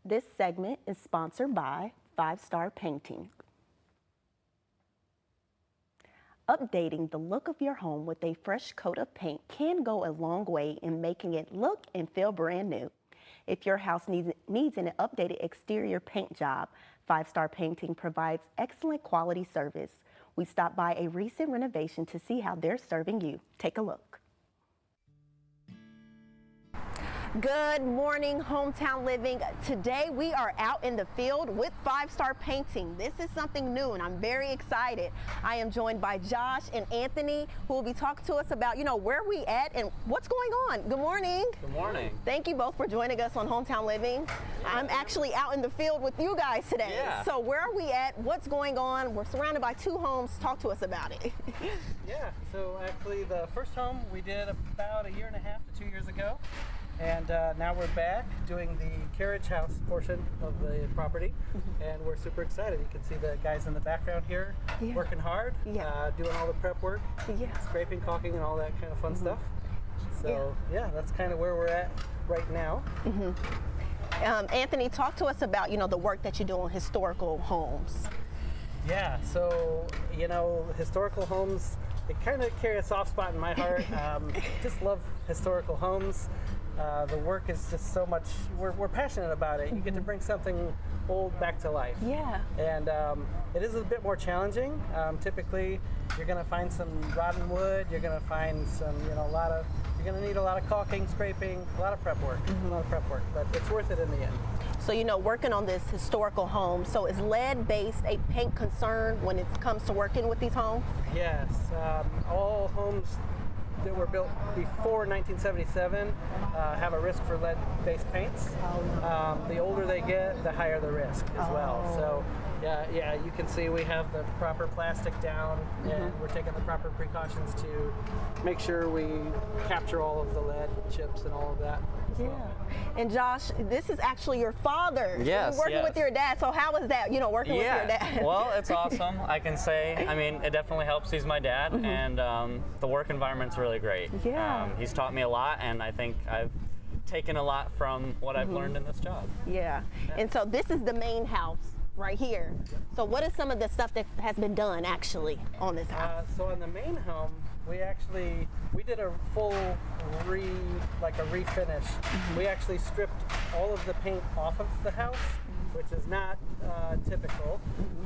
This segment is sponsored by 5 Star Painting. Updating the look of your home with a fresh coat of paint can go a long way in making it look and feel brand new. If your house needs an updated exterior paint job, 5 Star Painting provides excellent quality service. We stopped by a recent renovation to see how they're serving you. Take a look. Good morning, Hometown Living. Today we are out in the field with 5 Star Painting. This is something new and I'm very excited. I am joined by Josh and Anthony, who will be talking to us about, where we at and what's going on. Good morning. Good morning. Thank you both for joining us on Hometown Living. Yeah. I'm actually out in the field with you guys today. Yeah. So where are we at? What's going on? We're surrounded by 2 homes. Talk to us about it. Yeah, so actually the first home we did about 1.5 to 2 years ago. And now we're back doing the carriage house portion of the property, and we're super excited. You can see the guys in the background here working hard, doing all the prep work, scraping, caulking, and all that kind of fun stuff. So yeah, that's kind of where we're at right now. Anthony, talk to us about the work that you do on historical homes. Yeah, so historical homes, they kind of carry a soft spot in my heart. Just love historical homes. The work is just so much, we're passionate about it. You get to bring something old back to life. Yeah. And it is a bit more challenging. Typically, you're going to find some rotten wood, you're going to find some, you're going to need a lot of caulking, scraping, a lot of prep work, but it's worth it in the end. So, working on this historical home, so is lead-based a paint concern when it comes to working with these homes? Yes. All homes that were built before 1977 have a risk for lead-based paints. The older they get, the higher the risk as well. So yeah, you can see we have the proper plastic down, and we're taking the proper precautions to make sure we capture all of the lead chips and all of that. Yeah. And Josh, this is actually your father. Yes. You're working with your dad. So how was that, working with your dad? Well, it's awesome. I can say, it definitely helps. He's my dad, and the work environment's really great. Yeah. He's taught me a lot, and I think I've taken a lot from what I've learned in this job. Yeah. And so this is the main house right here. So what is some of the stuff that has been done actually on this house? So in the main home, we did a full refinish. We actually stripped all of the paint off of the house, which is not typical,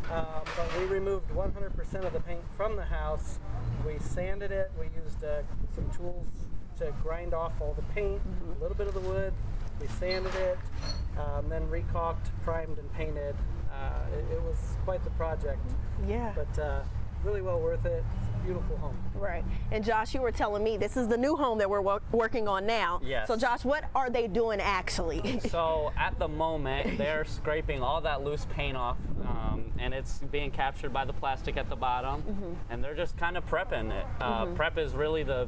but we removed 100% of the paint from the house. We sanded it, we used some tools to grind off all the paint, a little bit of the wood, we sanded it, then recaulked, primed, and painted. It was quite the project. Yeah. But really well worth it. Beautiful home. Right. And Josh, you were telling me this is the new home that we're working on now. Yes. So Josh, what are they doing actually? So at the moment, they're scraping all that loose paint off, and it's being captured by the plastic at the bottom, and they're just kind of prepping it. Prep is really the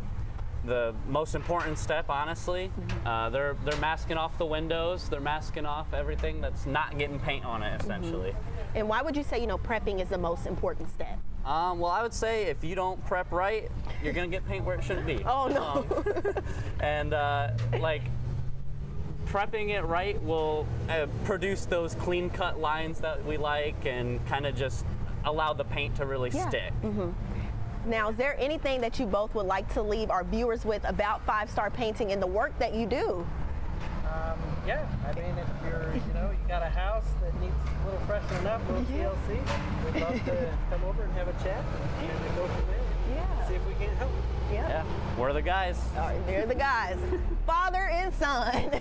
most important step, honestly. They're masking off the windows, they're masking off everything that's not getting paint on it, essentially. And why would you say, prepping is the most important step? Well, I would say if you don't prep right, you're gonna get paint where it shouldn't be. Oh no. And prepping it right will produce those clean-cut lines that we like, and kind of just allow the paint to really stick. Now, is there anything that you both would like to leave our viewers with about 5 Star Painting and the work that you do? Yeah, if you're, you got a house that needs a little freshening up, a little TLC, we'd love to come over and have a chat and go from there. Yeah. See if we can't help. Yeah, we're the guys. They're the guys. Father and son.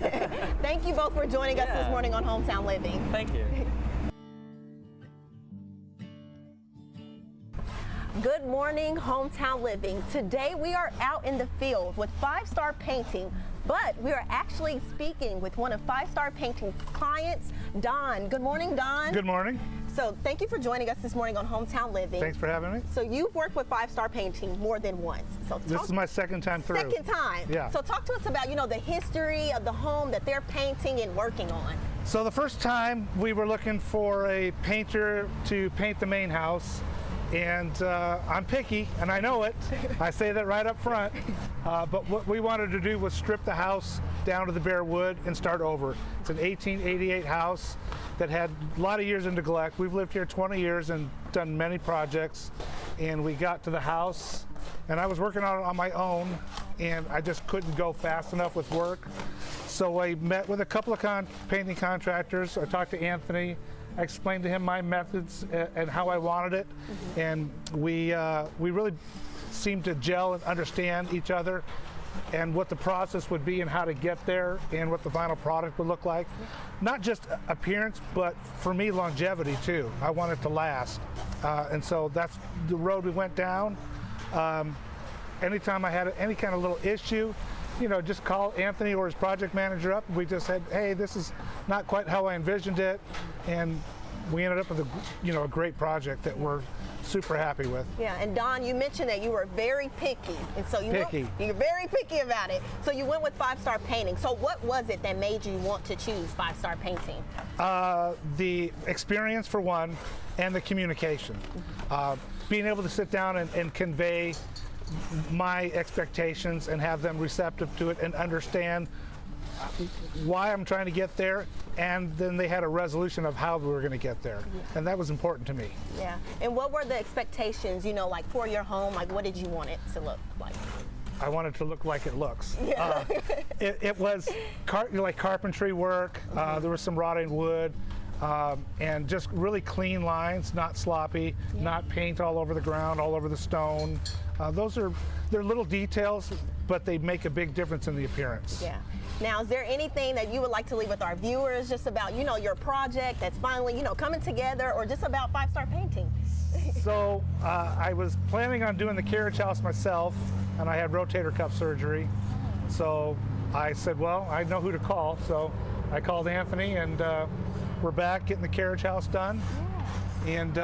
Thank you both for joining us this morning on Hometown Living. Thank you. Good morning, Hometown Living. Today we are out in the field with 5 Star Painting, but we are actually speaking with one of 5 Star Painting's clients, Don. Good morning, Don. Good morning. So thank you for joining us this morning on Hometown Living. Thanks for having me. So you've worked with 5 Star Painting more than once. So this is my second time through. Second time. Yeah. So talk to us about, the history of the home that they're painting and working on. So the first time we were looking for a painter to paint the main house, And I'm picky, and I know it. I say that right up front. But what we wanted to do was strip the house down to the bare wood and start over. It's an 1888 house that had a lot of years of neglect. We've lived here 20 years and done many projects. And we got to the house, and I was working on it on my own, and I just couldn't go fast enough with work. So I met with a couple of painting contractors. I talked to Anthony. I explained to him my methods and how I wanted it, and we really seemed to gel and understand each other and what the process would be and how to get there and what the final product would look like. Not just appearance, but for me, longevity too. I want it to last, and so that's the road we went down. Anytime I had any kind of little issue, you know, just call Anthony or his project manager up. We just said, hey, this is not quite how I envisioned it, and we ended up with a great project that we're super happy with. Yeah, and Don, you mentioned that you were very picky, and so you're very picky about it. So you went with 5 Star Painting. So what was it that made you want to choose 5 Star Painting? The experience for one, and the communication. Being able to sit down and convey my expectations and have them receptive to it and understand why I'm trying to get there, and then they had a resolution of how we were going to get there, and that was important to me. Yeah. And what were the expectations, you know, like for your home? Like, what did you want it to look like? I want it to look like it looks. Yeah. It was like carpentry work. There was some rotting wood. And just really clean lines, not sloppy, not paint all over the ground, all over the stone. They're little details, but they make a big difference in the appearance. Yeah. Now, is there anything that you would like to leave with our viewers just about, you know, your project that's finally, you know, coming together, or just about 5 Star Painting? So I was planning on doing the carriage house myself, and I had rotator cuff surgery. So I said, well, I know who to call. So I called Anthony, and we're back getting the carriage house done. And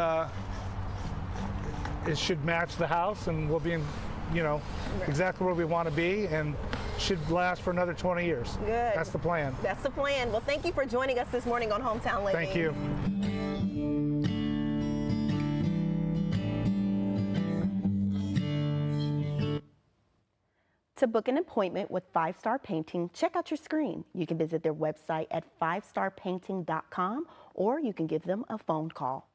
it should match the house, and we'll be in, you know, exactly where we want to be, and should last for another 20 years. Good. That's the plan. That's the plan. Well, thank you for joining us this morning on Hometown Living. Thank you. To book an appointment with 5 Star Painting, check out your screen. You can visit their website at 5starpainting.com, or you can give them a phone call.